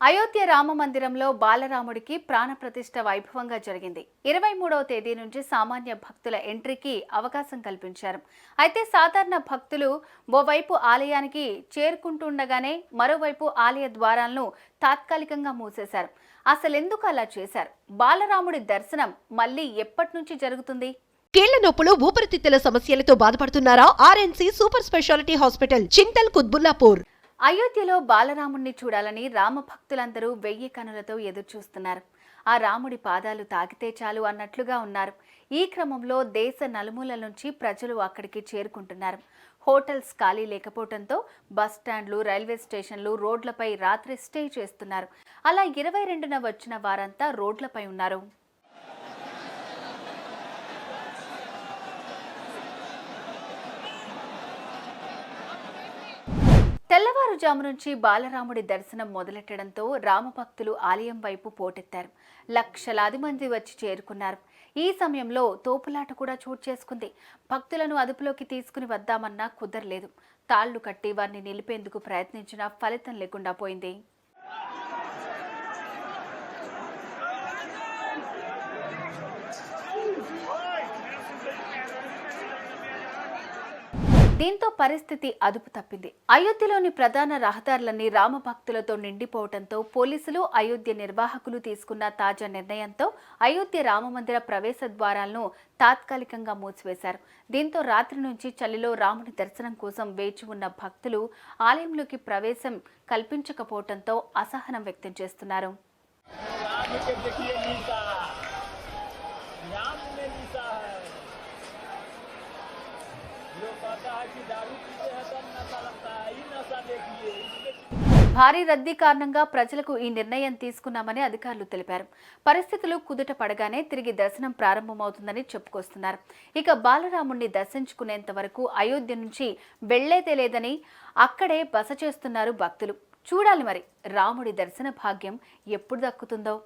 అయోధ్య రామ మందిరంలో బాలరాముడికి ప్రాణప్రతిష్ఠ వైభవంగా జరిగింది. 23వ తేదీ నుంచి సామాన్య భక్తుల ఎంట్రీకి అవకాశం కల్పించారు. అయితే సాధారణ భక్తులు ఓవైపు ఆలయానికి చేరుకుంటుండగానే మరోవైపు ఆలయ ద్వారాలను తాత్కాలికంగా మూసేశారు. అసలెందుకు అలా చేశారు? బాలరాముడి దర్శనం మళ్ళీ ఎప్పటి నుంచి జరుగుతుంది? కీళ్ల నొప్పులు, ఊపిరితిత్తుల సమస్యలతో బాధపడుతున్నారా? RNC super speciality hospital, Chintal Qutbullapur. అయోధ్యలో బాలరాముణ్ణి చూడాలని రామభక్తులందరూ 1000 కనులతో ఎదురుచూస్తున్నారు. ఆ రాముడి పాదాలు తాకితే చాలు అన్నట్లుగా ఉన్నారు. ఈ క్రమంలో దేశ నలుమూలల నుంచి ప్రజలు అక్కడికి చేరుకుంటున్నారు. హోటల్స్ ఖాళీ లేకపోవడంతో బస్టాండ్లు, రైల్వే స్టేషన్లు, రోడ్లపై రాత్రి స్టే చేస్తున్నారు. అలా 22న వచ్చిన వారంతా రోడ్లపై ఉన్నారు. తెల్లవారుజాము నుంచి బాలరాముడి దర్శనం మొదలెట్టడంతో రామభక్తులు ఆలయం వైపు పోటెత్తారు. లక్షలాది మంది వచ్చి చేరుకున్నారు. ఈ సమయంలో తోపులాట కూడా చోటు చేసుకుంది. భక్తులను అదుపులోకి తీసుకుని వద్దామన్నా కుదరలేదు. తాళ్లు కట్టి వారిని నిలిపేందుకు ప్రయత్నించినా ఫలితం లేకుండా పోయింది. దీంతో పరిస్థితి అదుపు తప్పింది. అయోధ్యలోని ప్రధాన రహదారులన్నీ రామభక్తులతో నిండిపోవడంతో పోలీసులు, అయోధ్య నిర్వాహకులు తీసుకున్న తాజా నిర్ణయంతో అయోధ్య రామమందిర ప్రవేశ ద్వారాలను తాత్కాలికంగా మూసివేశారు. దీంతో రాత్రి నుంచి చలిలో రాముని దర్శనం కోసం వేచి ఉన్న భక్తులు ఆలయంలోకి ప్రవేశం కల్పించకపోవడంతో అసహనం వ్యక్తం చేస్తున్నారు. భారీ రద్దీ కారణంగా ప్రజలకు ఈ నిర్ణయం తీసుకున్నామని అధికారులు తెలిపారు. పరిస్థితులు కుదుట పడగానే తిరిగి దర్శనం ప్రారంభమవుతుందని చెప్పుకొస్తున్నారు. ఇక బాలరాముణ్ణి దర్శించుకునేంత వరకు అయోధ్య నుంచి వెళ్లేదే లేదని అక్కడే బస చేస్తున్నారు భక్తులు. చూడాలి మరి రాముడి దర్శన భాగ్యం ఎప్పుడు దక్కుతుందో.